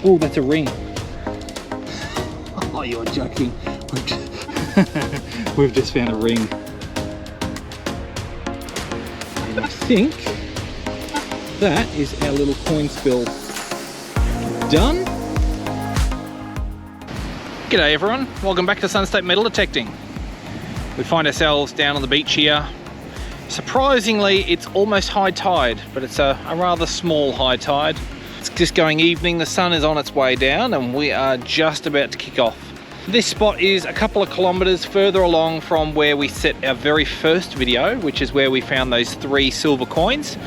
Oh, that's a ring. Oh, you're joking. We've just found a ring. And I think that is our little coin spill done. G'day everyone, welcome back to Sunstate Metal Detecting. We find ourselves down on the beach here. Surprisingly, it's almost high tide, but it's a rather small high tide. It's just going evening, the sun is on its way down, and we are just about to kick off. This spot is a couple of kilometers further along from where we set our very first video, which is where we found those 3 silver coins.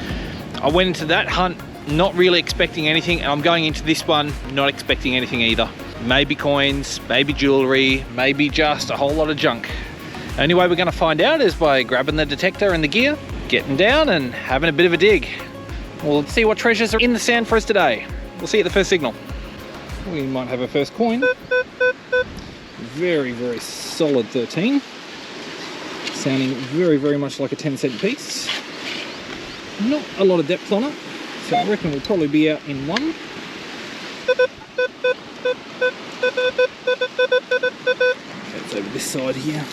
I went into that hunt not really expecting anything, and I'm going into this one not expecting anything either. Maybe coins, maybe jewelry, maybe just a whole lot of junk. Only way we're going to find out is by grabbing the detector and the gear, getting down and having a bit of a dig. We'll see what treasures are in the sand for us today. We'll see you at the first signal. We might have a first coin. Very, very solid 13. Sounding very, very much like a 10-cent piece. Not a lot of depth on it, so I reckon we'll probably be out in 1. That's over this side here.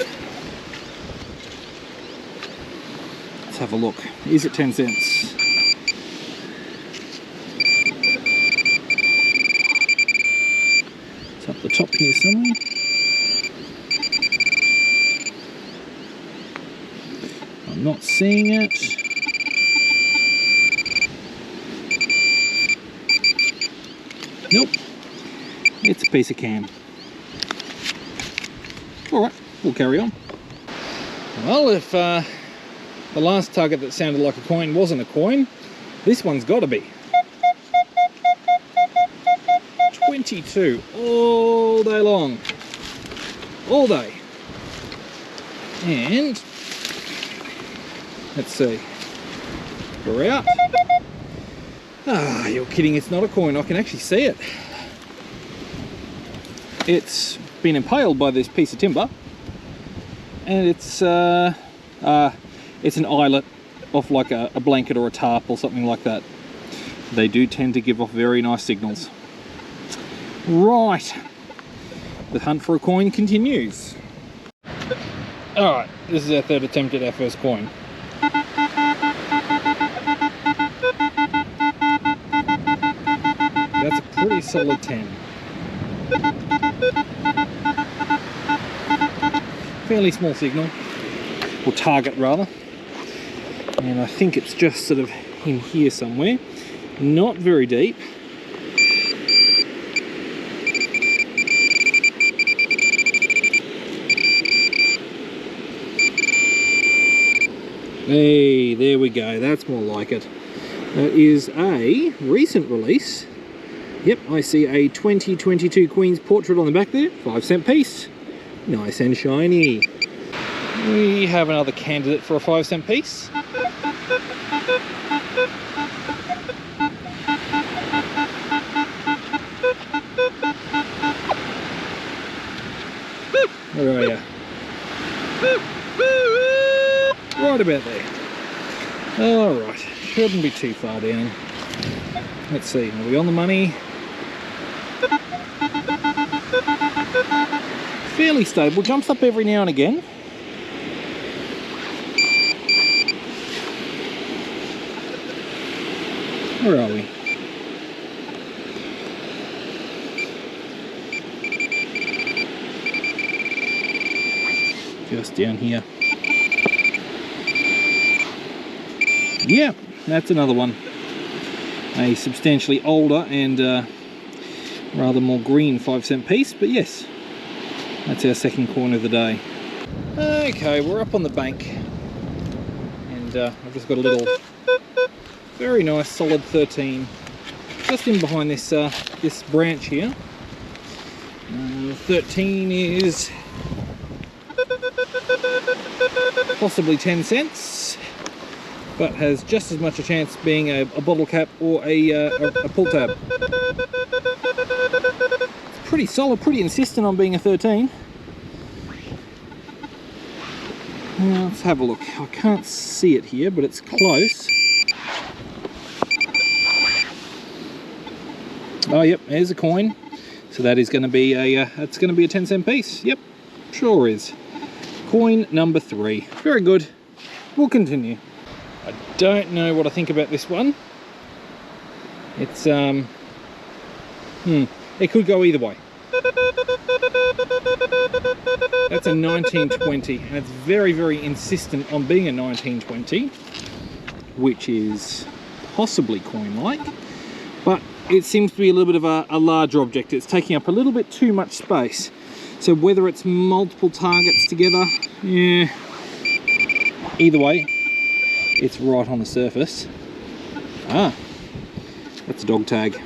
Let's have a look. Is it 10 cents? It's up the top here somewhere. I'm not seeing it. Nope. It's a piece of cam. Alright, we'll carry on. Well, if the last target that sounded like a coin wasn't a coin, this one's got to be. 22 all day long. All day. And let's see. We're out. Ah, you're kidding, it's not a coin. I can actually see it. It's been impaled by this piece of timber, and it's an eyelet off like a blanket or a tarp or something like that. They do tend to give off very nice signals. Right, the hunt for a coin continues. Alright, this is our third attempt at our first coin. That's a pretty solid 10. Fairly small signal, or target rather, and I think it's just sort of in here somewhere, not very deep. Hey, there we go, that's more like it. That is a recent release. Yep, I see a 2022 Queen's portrait on the back there, 5-cent piece. Nice and shiny. We have another candidate for a 5-cent piece. Where are you? Right about there. Alright, shouldn't be too far down. Let's see, are we on the money? Fairly stable, jumps up every now and again. Where are we? Just down here. Yeah, that's another one. A substantially older and rather more green 5-cent piece, but yes, that's our second coin of the day. Okay, we're up on the bank, and I've just got a little very nice solid 13 just in behind this this branch here. 13 is possibly 10 cents, but has just as much a chance being a bottle cap or a pull tab. It's pretty solid, pretty insistent on being a 13. Now, let's have a look. I can't see it here, but it's close. Oh yep, there's a coin. So that is going to be a that's going to be a 10-cent piece. Yep, sure is. Coin number 3. Very good. We'll continue. I don't know what I think about this one. It's it could go either way. That's a 1920, and it's very, very insistent on being a 1920, which is possibly coin-like, but it seems to be a little bit of a larger object. It's taking up a little bit too much space. So whether it's multiple targets together, yeah, either way, it's right on the surface. Ah, that's a dog tag.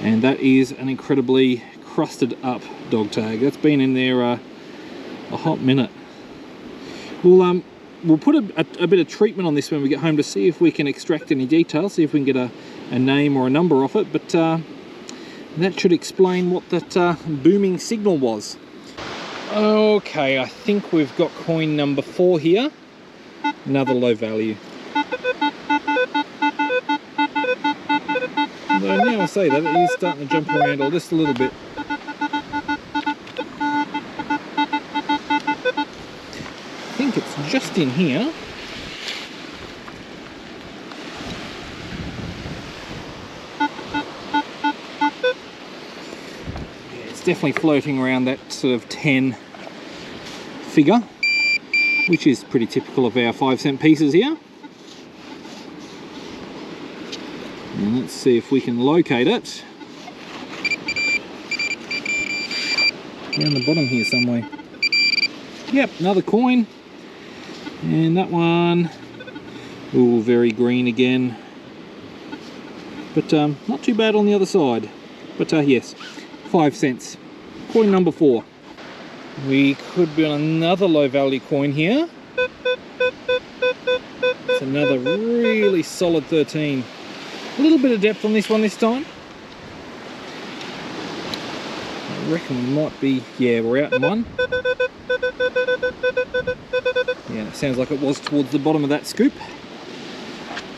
And that is an incredibly crusted up dog tag. That's been in there a hot minute. We'll put a bit of treatment on this when we get home to see if we can extract any details, see if we can get a name or a number off it, but that should explain what that booming signal was. Okay, I think we've got coin number 4 here. Another low value. Although now I say that, it is starting to jump around just a little bit. I think it's just in here. Yeah, it's definitely floating around that sort of 10 figure, which is pretty typical of our 5-cent pieces here. And let's see if we can locate it. Down the bottom here somewhere. Yep, another coin. And that one, ooh, very green again. But not too bad on the other side. But yes, 5 cents. Coin number 4. We could be on another low value coin here. It's another really solid 13. A little bit of depth on this one this time. I reckon we might be, yeah, we're out in one. Yeah, it sounds like it was towards the bottom of that scoop.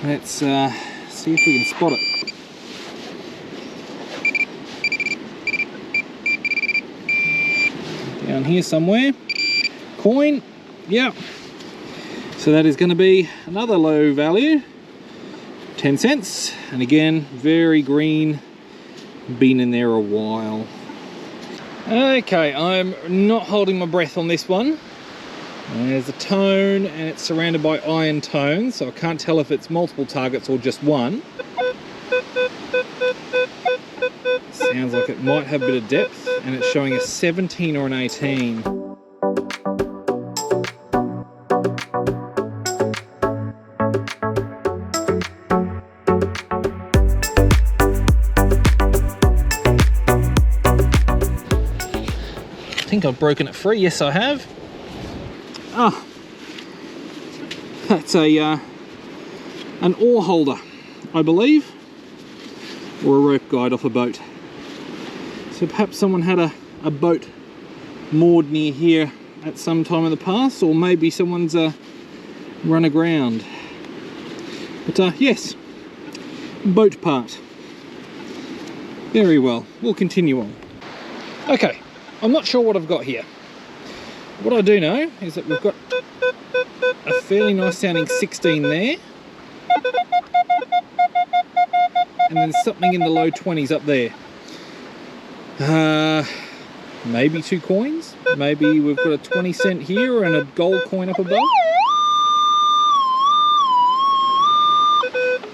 Let's see if we can spot it. Down here somewhere. Coin, yeah. So that is going to be another low value. 10 cents, and again, very green, been in there a while. Okay, I'm not holding my breath on this one. There's a tone, and it's surrounded by iron tones, so I can't tell if it's multiple targets or just one. Sounds like it might have a bit of depth, and it's showing a 17 or an 18. I think I've broken it free. Yes, I have. Ah, that's an oar holder, I believe, or a rope guide off a boat. So perhaps someone had a boat moored near here at some time in the past, or maybe someone's run aground. But yes, boat part. Very well, we'll continue on. Okay. I'm not sure what I've got here. What I do know is that we've got a fairly nice sounding 16 there. And then something in the low 20s up there. Maybe 2 coins. Maybe we've got a 20 cent here and a gold coin up above.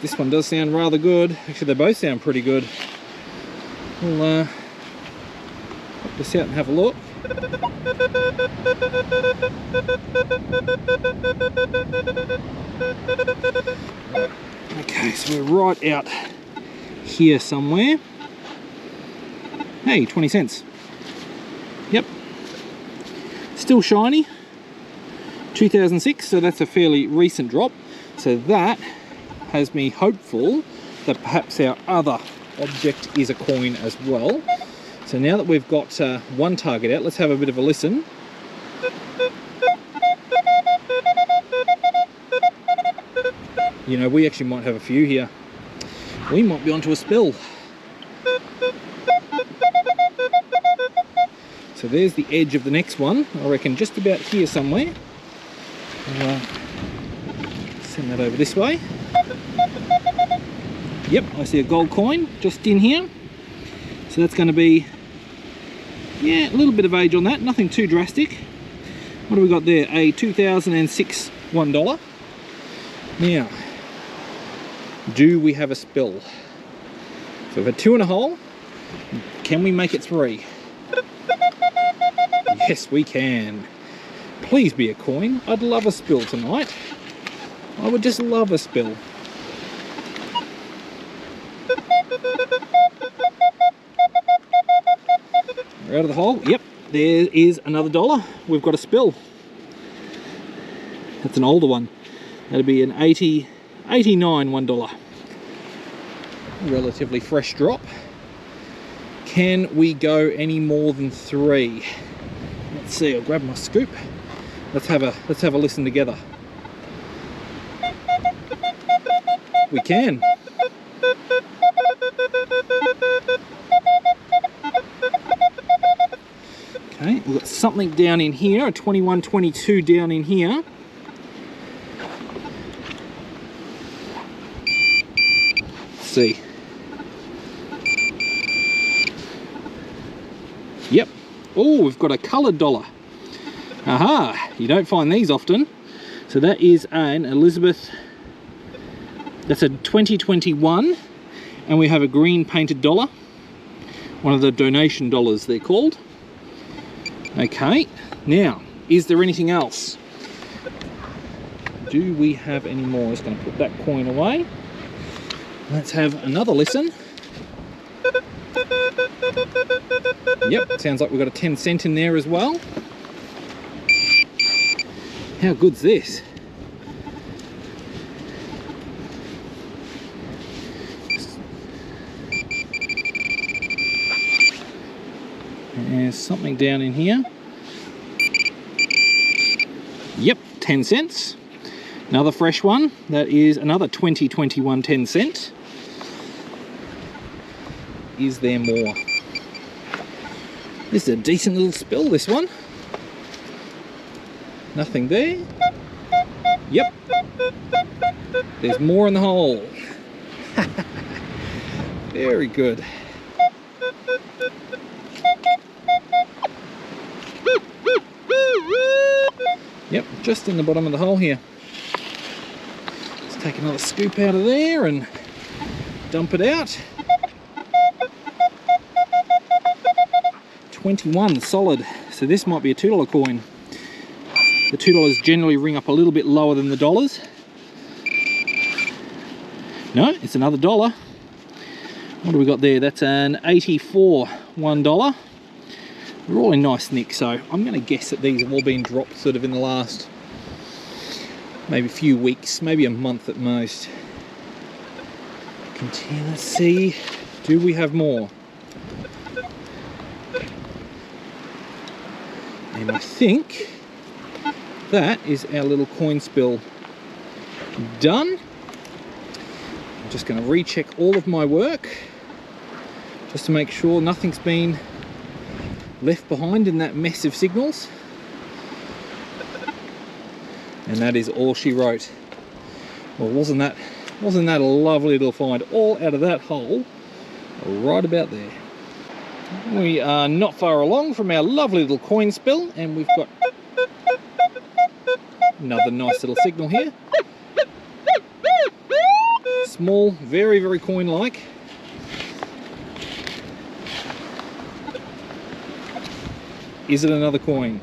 This one does sound rather good. Actually, they both sound pretty good. We'll pop this out and have a look. Okay, so we're right out here somewhere. Hey, 20 cents. Yep. Still shiny. 2006, so that's a fairly recent drop. So that has me hopeful that perhaps our other object is a coin as well. So now that we've got one target out, let's have a bit of a listen. You know, we actually might have a few here. We might be onto a spill. So there's the edge of the next one. I reckon just about here somewhere. I'll send that over this way. Yep, I see a gold coin just in here. So that's going to be, yeah, a little bit of age on that, nothing too drastic. What do we got there? A 2006 $1. Now, do we have a spill? So we've had 2 in a hole. Can we make it 3? Yes, we can. Please be a coin. I'd love a spill tonight. I would just love a spill. We're out of the hole. Yep, there is another $1. We've got a spill. That's an older one. That'd be an 89 $1. Relatively fresh drop. Can we go any more than 3? Let's see, I'll grab my scoop. Let's have a listen together. We can. Okay, we've got something down in here, a 21-22 down in here. Let's see. Yep. Oh, we've got a coloured $1. Aha! You don't find these often. So that is an Elizabeth. That's a 2021, and we have a green painted $1. One of the donation dollars they're called. Okay, now, is there anything else? Do we have any more? I'm just going to put that coin away. Let's have another listen. Yep, sounds like we've got a 10 cent in there as well. How good's this? There's something down in here. Yep, 10 cents. Another fresh one. That is another 2021 10 cent. Is there more? This is a decent little spill, this one. Nothing there. Yep. There's more in the hole. Very good. Yep, just in the bottom of the hole here. Let's take another scoop out of there and dump it out. 21 solid. So this might be a $2 coin. The $2 generally ring up a little bit lower than the dollars. No, it's another $1. What do we got there? That's an 84 $1. They're all in nice nick, so I'm going to guess that these have all been dropped sort of in the last maybe few weeks, maybe a month at most. Continue, let's see. Do we have more? And I think that is our little coin spill done. I'm just going to recheck all of my work just to make sure nothing's been left behind in that mess of signals. And that is all she wrote. Well, wasn't that a lovely little find all out of that hole right about there. We are not far along from our lovely little coin spill, and we've got another nice little signal here. Small, very, very coin-like. Is it another coin?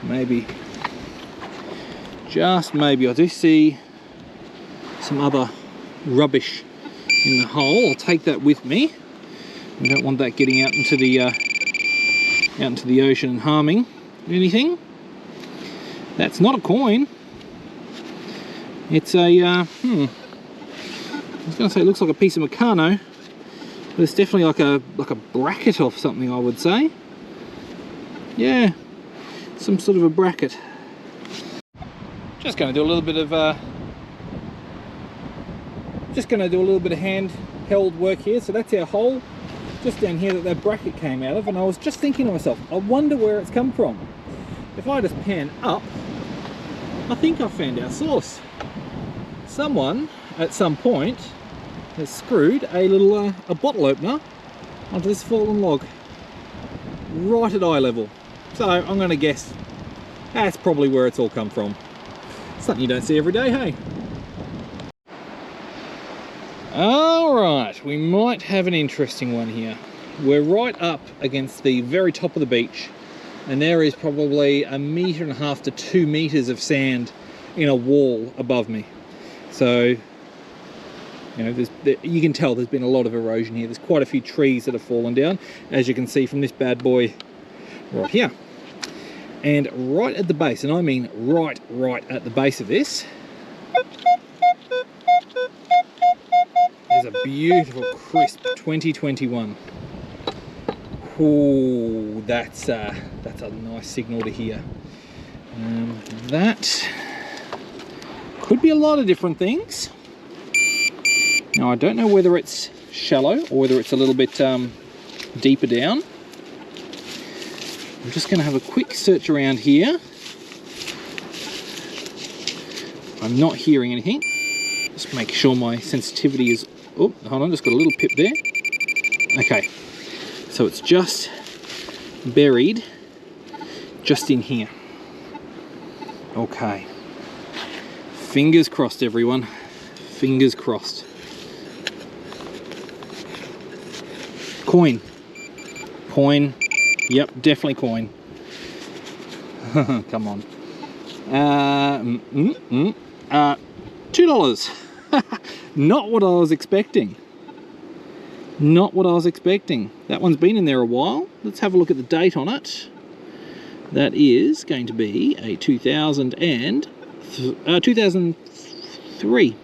Maybe. Just maybe. I do see some other rubbish in the hole. I'll take that with me. We don't want that getting out into the ocean and harming anything. That's not a coin. It's a I was going to say it looks like a piece of Makro, but it's definitely like a bracket of something, I would say. Yeah, some sort of a bracket. Just going to do a little bit of handheld work here. So that's our hole. just down here that bracket came out of, and I was just thinking to myself, I wonder where it's come from. If I just pan up, I think I found our source. Someone at some point has screwed a little a bottle opener onto this fallen log right at eye level. So I'm going to guess that's probably where it's all come from. Something you don't see every day, hey? Alright, we might have an interesting one here. We're right up against the very top of the beach, and there is probably 1.5 meters to 2 meters of sand in a wall above me. So, you know, you can tell there's been a lot of erosion here. There's quite a few trees that have fallen down, as you can see from this bad boy right here. And right at the base, and I mean right at the base of this, there's a beautiful crisp 2021. Oh, that's a nice signal to hear. That could be a lot of different things. Now I don't know whether it's shallow or whether it's a little bit deeper down. I'm just going to have a quick search around here. I'm not hearing anything. Just make sure my sensitivity is... Oh, hold on, just got a little pip there. Okay, so it's just buried just in here. Okay. Fingers crossed, everyone. Fingers crossed. Coin. Coin. Yep, definitely coin. Come on. $2. Not what I was expecting. Not what I was expecting. That one's been in there a while. Let's have a look at the date on it. That is going to be a 2003.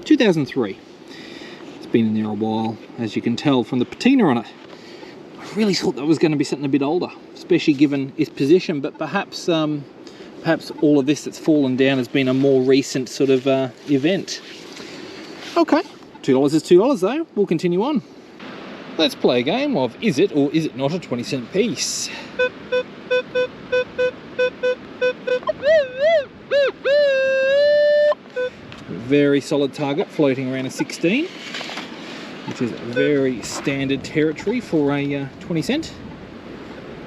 2003. It's been in there a while, as you can tell from the patina on it. I really thought that was going to be something a bit older, especially given its position, but perhaps perhaps all of this that's fallen down has been a more recent sort of event. Okay, $2 is $2 though. We'll continue on. Let's play a game of is it or is it not a 20-cent piece? Very solid target, floating around a 16, which is very standard territory for a 20 cent.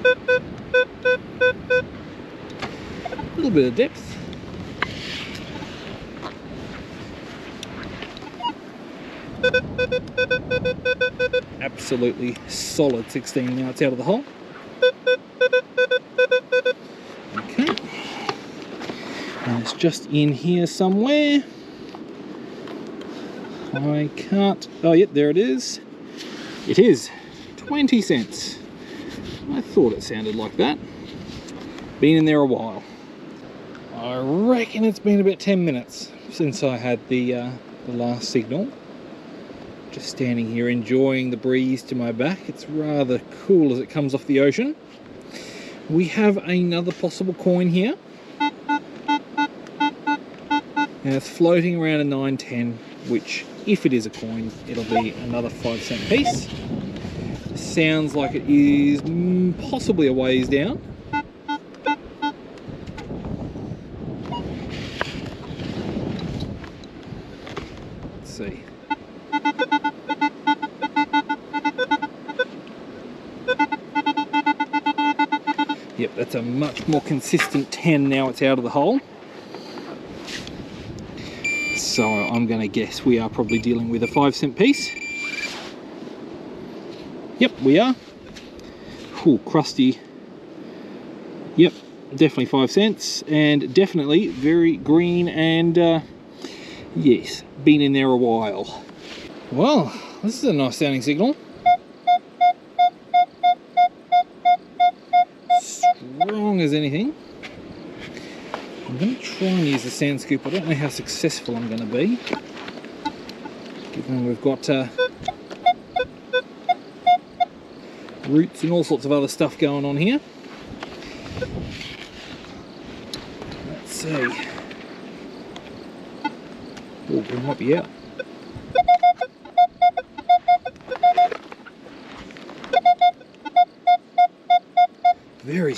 A little bit of depth. Absolutely solid 16 now, it's out of the hole. Okay. And it's just in here somewhere. I can't... Oh, yep, there it is. It is 20 cents. I thought it sounded like that. Been in there a while. I reckon it's been about 10 minutes since I had the last signal. Just standing here enjoying the breeze to my back. It's rather cool as it comes off the ocean. We have another possible coin here. And it's floating around a 9.10, which, if it is a coin, it'll be another 5-cent piece. Sounds like it is possibly a ways down. Let's see. Yep, that's a much more consistent 10 now it's out of the hole. So I'm going to guess we are probably dealing with a 5-cent piece. Yep, we are. Ooh, crusty. Yep, definitely 5 cents, and definitely very green, and yes, been in there a while. Well, this is a nice sounding signal. Strong as anything. I'm going to try and use the sand scoop. I don't know how successful I'm going to be, given we've got roots and all sorts of other stuff going on here. Let's see. Oh, we might be out.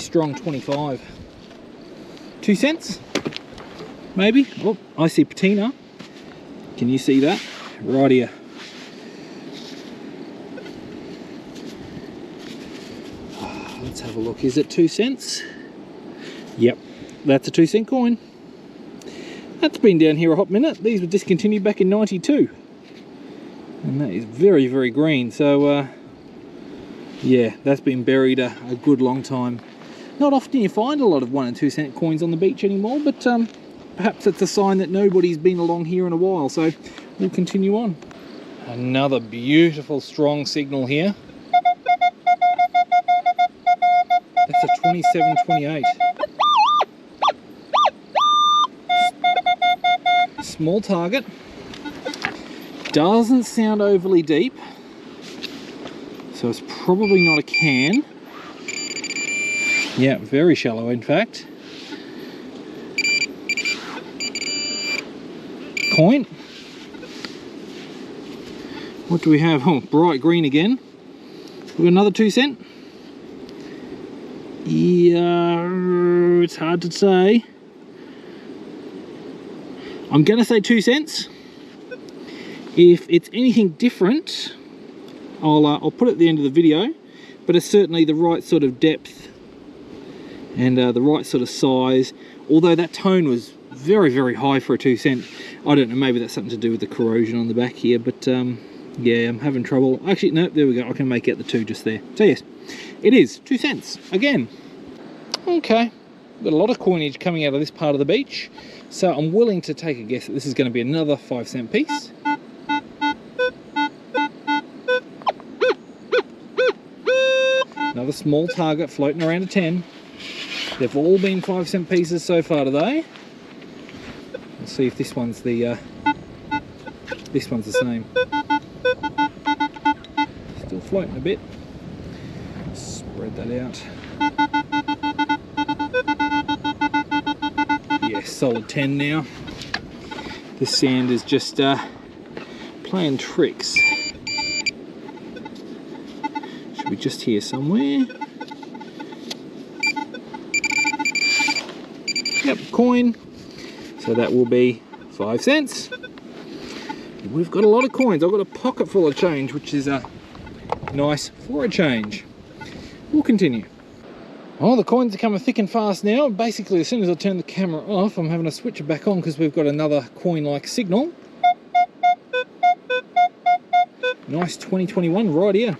strong 25. 2 cents? Maybe? Oh, I see patina. Can you see that? Right here. Let's have a look. Is it 2 cents? Yep, that's a 2 cent coin. That's been down here a hot minute. These were discontinued back in 92. And that is very, very green. So, yeah, that's been buried a good long time. Not often you find a lot of 1 and 2 cent coins on the beach anymore, but perhaps it's a sign that nobody's been along here in a while. So we'll continue on. Another beautiful strong signal here. That's a 27.28. Small target. Doesn't sound overly deep. So it's probably not a can. Yeah, very shallow in fact. Coin. What do we have? Oh, bright green again. We've got another 2 cent. Yeah, it's hard to say. I'm gonna say 2 cents. If it's anything different, I'll put it at the end of the video, but it's certainly the right sort of depth and the right sort of size. Although that tone was very, very high for a 2 cent. I don't know, maybe that's something to do with the corrosion on the back here, but yeah, I'm having trouble. Actually, no, there we go. I can make out the 2 just there. So yes, it is 2 cents again. Okay, got a lot of coinage coming out of this part of the beach, so I'm willing to take a guess that this is going to be another 5 cent piece. Another small target floating around a 10. They've all been 5 cent pieces so far today. Let's see if this one's the same. Still floating a bit. Spread that out. Yeah, solid 10 now. This sand is just playing tricks. Should be just here somewhere. Yep, coin. So that will be 5 cents. We've got a lot of coins. I've got a pocket full of change, which is nice for a change. We'll continue. Oh, the coins are coming thick and fast now. Basically, as soon as I turn the camera off, I'm having to switch it back on because we've got another coin-like signal. Nice 2021 right here.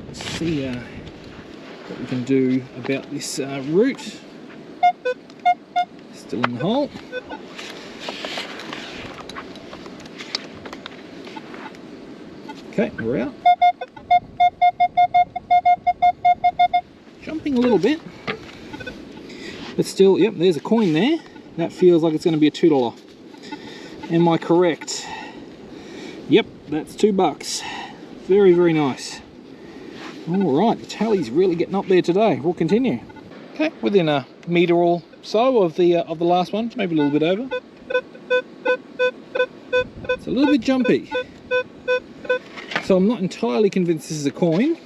Let's see what we can do about this root. Still in the hole. Okay, we're out. Jumping a little bit, but still, yep, there's a coin there. That feels like it's going to be a $2. Am I correct? Yep, that's $2. Very, very nice. All right, the tally's really getting up there today. We'll continue. Okay, within a metre or so of the last one, maybe a little bit over. It's a little bit jumpy. So I'm not entirely convinced this is a coin,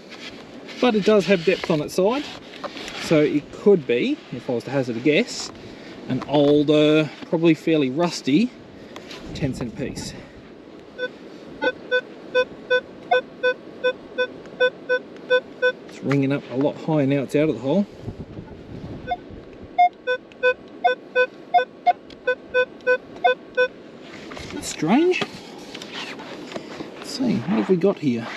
but it does have depth on its side. So it could be, if I was to hazard a guess, an older, probably fairly rusty 10 cent piece. It's ringing up a lot higher now it's out of the hole. Bit strange. Let's see, what have we got here?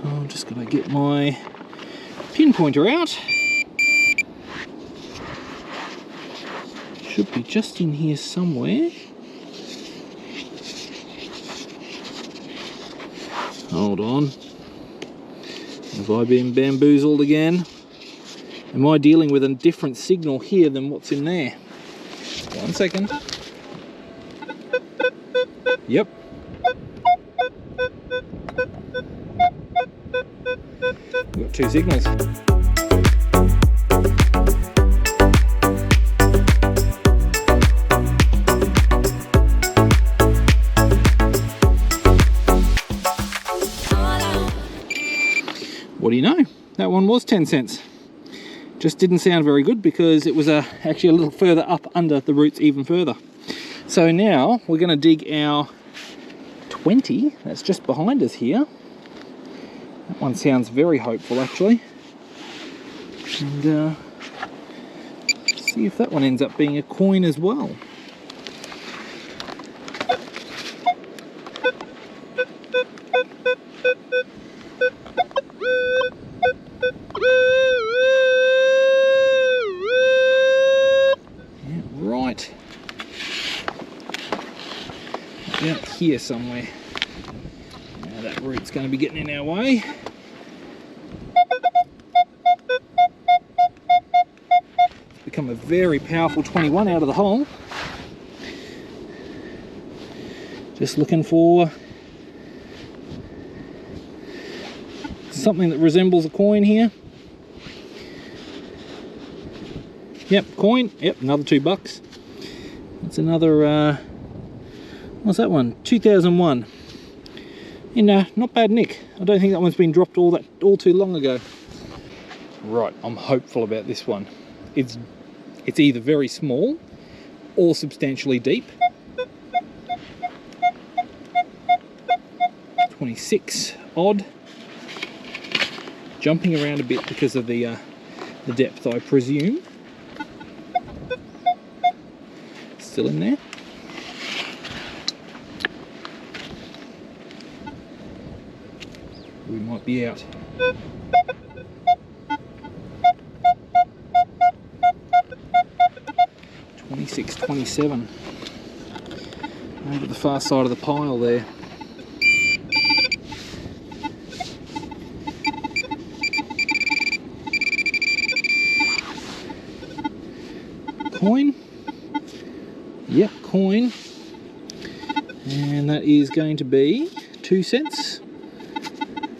Oh, I'm just going to get my pinpointer out. Should be just in here somewhere. Hold on. Have I been bamboozled again? Am I dealing with a different signal here than what's in there? 1 second. Yep. We've got 2 signals. What do you know? that one was 10 cents. Just didn't sound very good because it was actually a little further up under the roots even further. So now we're going to dig our 20 that's just behind us here. That one sounds very hopeful actually. And see if that one ends up being a coin as well. Out here somewhere. Now that root's going to be getting in our way. It's become a very powerful 21 out of the hole. Just looking for something that resembles a coin here. Yep, coin. Yep, another $2. That's another what's that one? 2001. Not bad nick. I don't think that one's been dropped all too long ago. Right, I'm hopeful about this one. It's either very small or substantially deep. 26 odd. Jumping around a bit because of the depth, I presume. Still in there. We might be out. $26, $27. Over the far side of the pile there. Coin. Yep, coin. And that is going to be 2 cents.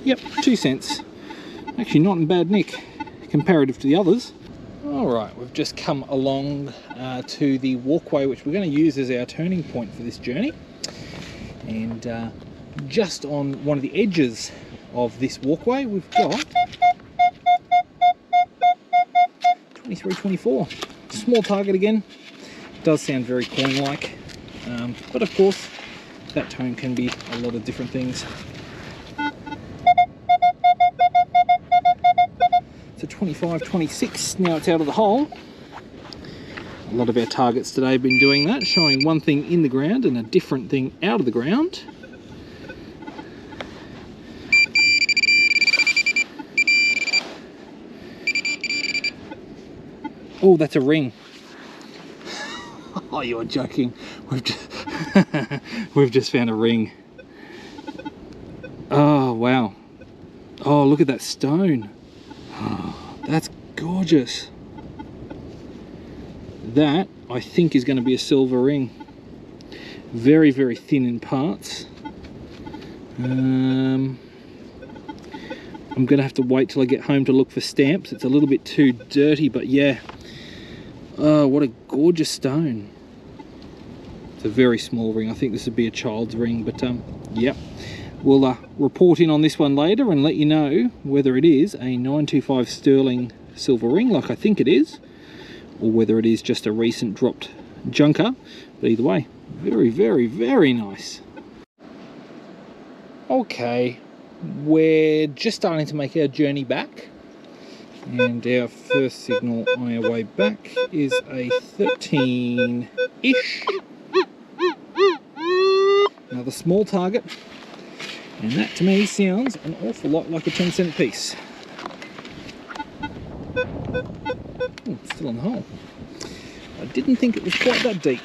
Yep, 2 cents. Actually not in bad nick comparative to the others. Alright, we've just come along to the walkway which we're going to use as our turning point for this journey. And just on one of the edges of this walkway we've got 23, 24. Small target again. Does sound very coin-like. But of course that tone can be a lot of different things. So 25, 26, now it's out of the hole. A lot of our targets today have been doing that, showing one thing in the ground and a different thing out of the ground. Oh, that's a ring. Oh, you're joking. We've just found a ring. Oh, wow. Oh, look at that stone. Oh, that's gorgeous. That, I think, is going to be a silver ring. Very, very thin in parts. I'm going to have to wait till I get home to look for stamps. It's a little bit too dirty, but yeah. Oh, what a gorgeous stone. It's a very small ring. I think this would be a child's ring, but yep. We'll report in on this one later and let you know whether it is a 925 sterling silver ring, like I think it is, or whether it is just a recent dropped junker. But either way, very, very, very nice. Okay, we're just starting to make our journey back, and our first signal on our way back is a 13-ish. Another small target. And that to me sounds an awful lot like a 10-cent piece. Oh, it's still in the hole. I didn't think it was quite that deep.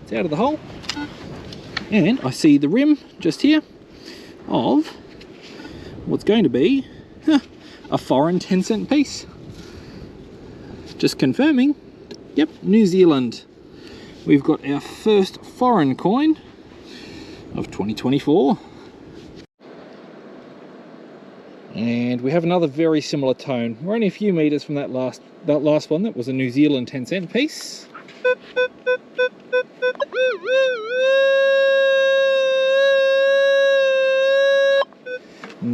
It's out of the hole. And I see the rim just here of what's going to be a foreign 10-cent piece. Just confirming. Yep, New Zealand. We've got our first foreign coin of 2024. And we have another very similar tone. We're only a few meters from that last one that was a New Zealand 10-cent piece.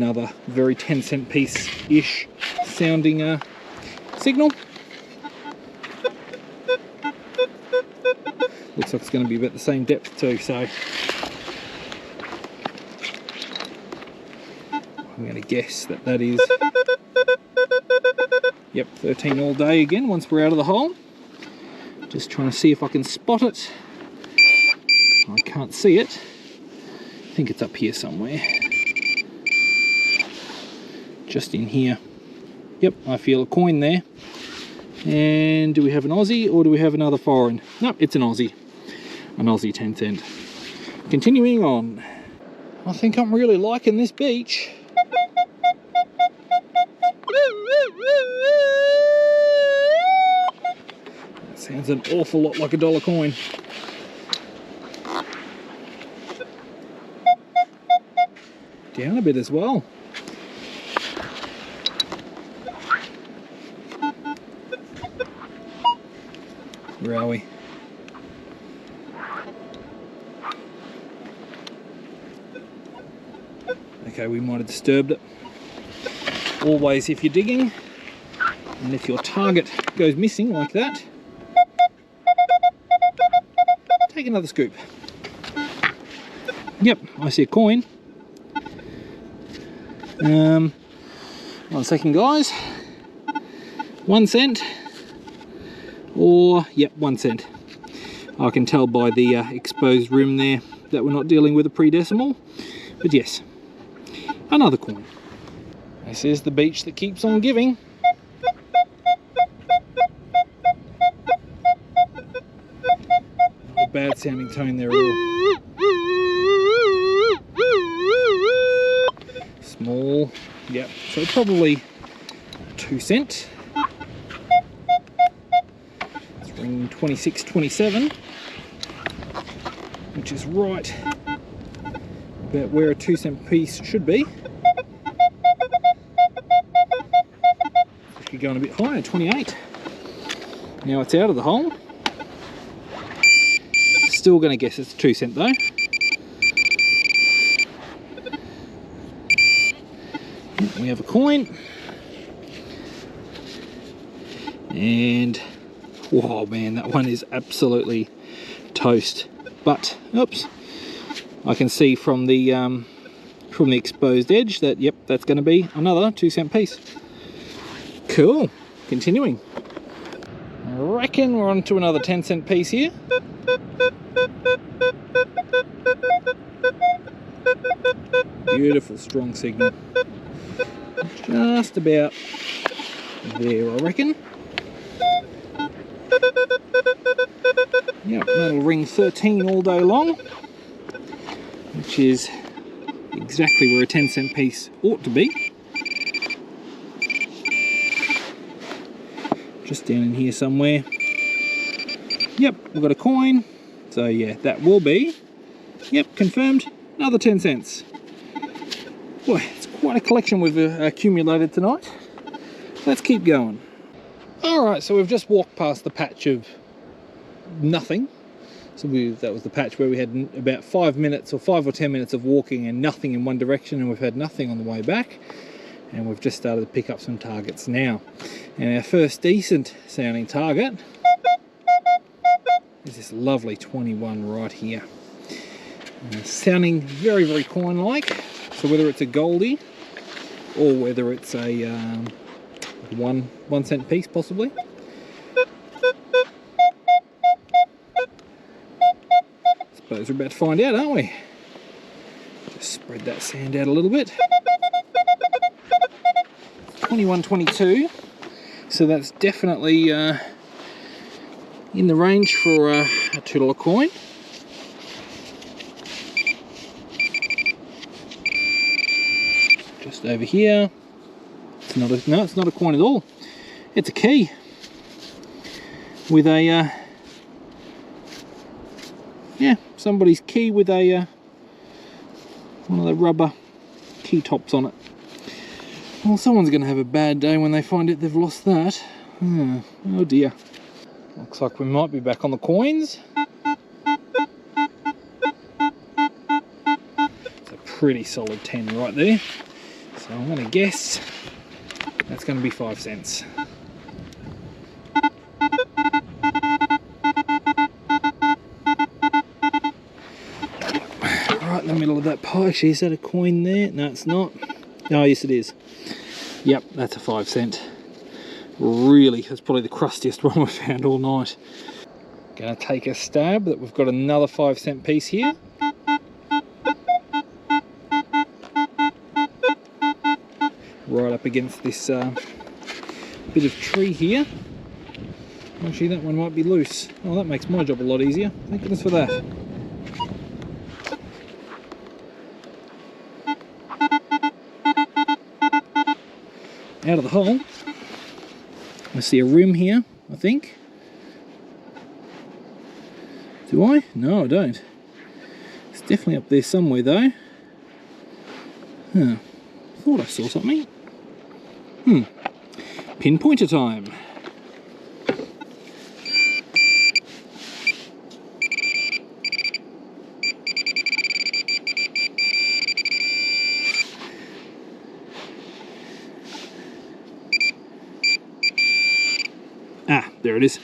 another very 10-cent piece-ish sounding signal. Looks like it's going to be about the same depth too, so I'm going to guess that that is, yep, 13 all day again once we're out of the hole. Just trying to see if I can spot it. I can't see it. I think it's up here somewhere. Just in here. Yep, I feel a coin there. And do we have an Aussie or do we have another foreign? No, it's an Aussie. An Aussie 10 cent. Continuing on. I think I'm really liking this beach. That sounds an awful lot like a dollar coin. Down a bit as well. Where are we? Okay, we might have disturbed it. Always, if you're digging and if your target goes missing like that, take another scoop. Yep, I see a coin. 1 second, guys. 1 cent. Or, yep, 1 cent. I can tell by the exposed rim there that we're not dealing with a pre-decimal. But yes, another coin. This is the beach that keeps on giving. Not a bad sounding tone there at all. Small, yep, so probably 2 cent. It's ring 2627, which is right about where a 2 cent piece should be. Could go on a bit higher, 28. Now it's out of the hole. Still going to guess it's 2 cent though. We have a coin. And, whoa man, that one is absolutely toast. But, oops, I can see from the exposed edge that, yep, that's going to be another 2 cent piece. Cool. Continuing. I reckon we're on to another 10 cent piece here. Beautiful strong signal. Just about there, I reckon. Yep, that'll ring 13 all day long, which is exactly where a 10 cent piece ought to be. Just down in here somewhere. Yep, we've got a coin. So yeah, that will be, yep, confirmed, another 10 cents. Boy, it's quite a collection we've accumulated tonight. Let's keep going. Alright, so we've just walked past the patch of nothing. So that was the patch where we had about 5 minutes or 5 or 10 minutes of walking and nothing in one direction, and we've had nothing on the way back. And we've just started to pick up some targets now. And our first decent sounding target is this lovely 21 right here. Sounding very, very coin-like. So whether it's a Goldie or whether it's a 1 cent piece possibly. Suppose we're about to find out, aren't we? Just spread that sand out a little bit. 21.22, so that's definitely in the range for a $2 coin. Just over here, it's not a, no, it's not a coin at all. It's a key with a yeah, somebody's key with a one of the rubber key tops on it. Well, someone's going to have a bad day when they find out they've lost that. Oh dear. Looks like we might be back on the coins. It's a pretty solid 10 right there. So I'm going to guess that's going to be 5 cents. Right in the middle of that pie. Actually, is that a coin there? No, it's not. Oh, yes, it is. Yep, that's a 5 cent. Really, that's probably the crustiest one we've found all night. Gonna take a stab that we've got another 5 cent piece here. Right up against this bit of tree here. Actually, that one might be loose. Oh, that makes my job a lot easier. Thank goodness for that. Out of the hole. I see a rim here, I think. Do I? No, I don't. It's definitely up there somewhere though. Huh. Thought I saw something. Pinpointer time. Ah, there it is.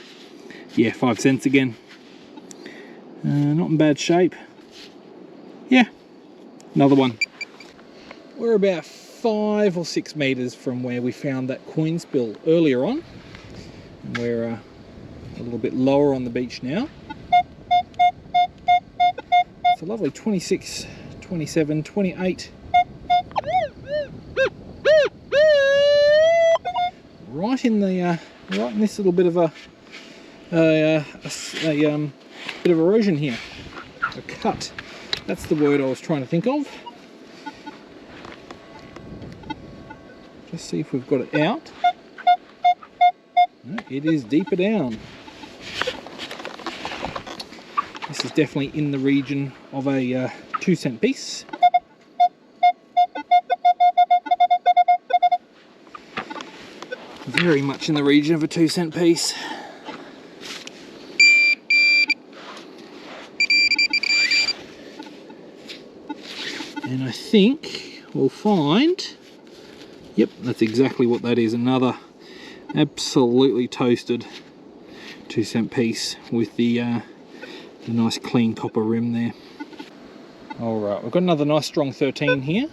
Yeah, 5 cents again. Not in bad shape. Yeah, another one. We're about 5 or 6 meters from where we found that coin spill earlier on. And we're a little bit lower on the beach now. It's a lovely 26, 27, 28. Right in this little bit of a bit of erosion here. A cut. That's the word I was trying to think of. Just see if we've got it out. No, it is deeper down. This is definitely in the region of a 2 cent piece. Very much in the region of a 2 cent piece. And I think we'll find, yep, that's exactly what that is. Another absolutely toasted 2 cent piece with the nice clean copper rim there. All right, we've got another nice strong 13 here.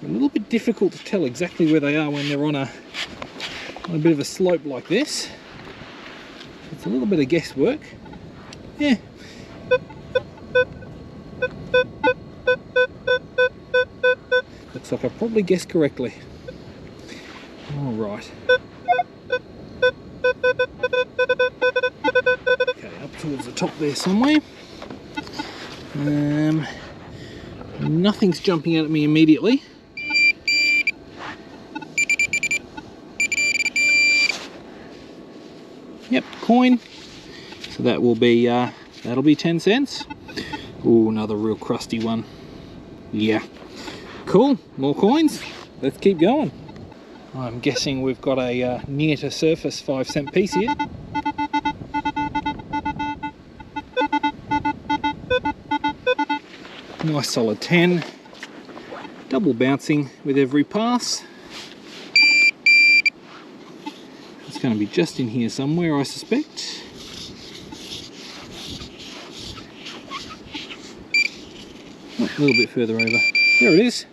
A little bit difficult to tell exactly where they are when they're on a bit of a slope like this. It's a little bit of guesswork. Yeah. Looks like I probably guessed correctly. All right. Okay, up towards the top there somewhere. Nothing's jumping out at me immediately. Yep, coin. So that will be that'll be 10 cents. Ooh, another real crusty one. Yeah. Cool, more coins. Let's keep going. I'm guessing we've got a near to surface 5 cent piece here. Nice solid 10. Double bouncing with every pass. It's going to be just in here somewhere, I suspect. Oh, a little bit further over. There it is.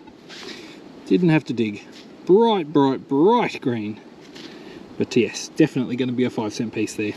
Didn't have to dig. Bright, bright, bright green. But yes, definitely going to be a 5 cent piece there.